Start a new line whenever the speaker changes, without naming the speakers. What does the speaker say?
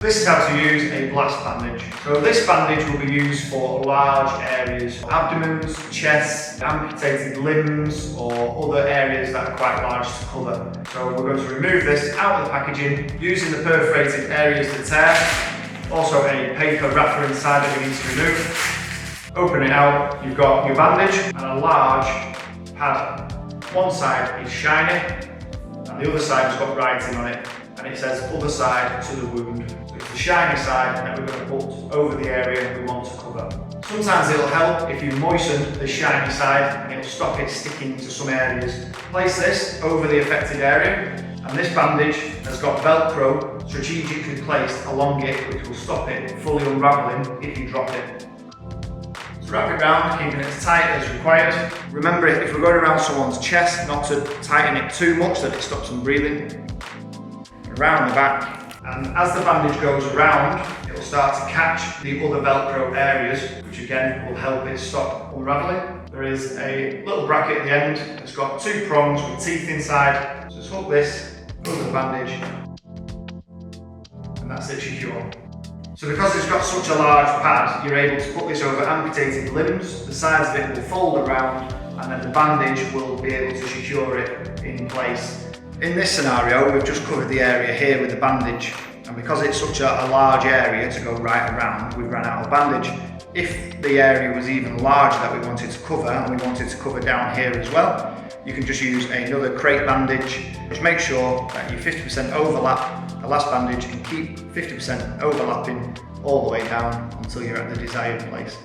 This is how to use a blast bandage. So this bandage will be used for large areas, abdomens, chests, amputated limbs or other areas that are quite large to cover. So we're going to remove this out of the packaging using the perforated areas to tear. Also a paper wrapper inside that we need to remove. Open it out, you've got your bandage and a large pad. One side is shiny and the other side has got writing on it and it says other side to the wound. So it's the shiny side that we're going to put over the area we want to cover. Sometimes it'll help if you moisten the shiny side and it'll stop it sticking to some areas. Place this over the affected area and this bandage has got Velcro strategically placed along it which will stop it fully unravelling if you drop it. So wrap it round, keeping it as tight as required. Remember, if we're going around someone's chest, not to tighten it too much that it stops them breathing. Around the back, and as the bandage goes around, it will start to catch the other Velcro areas, which again will help it stop unravelling. There is a little bracket at the end that's got two prongs with teeth inside. So just hook this over the bandage, and that's it secure. So because it's got such a large pad, you're able to put this over amputated limbs. The sides of it will fold around, and then the bandage will be able to secure it in place. In this scenario, we've just covered the area here with the bandage, and because it's such a large area to go right around, we've run out of bandage. If the area was even larger that we wanted to cover, and we wanted to cover down here as well, you can just use another crepe bandage. Just make sure that you 50% overlap the last bandage and keep 50% overlapping all the way down until you're at the desired place.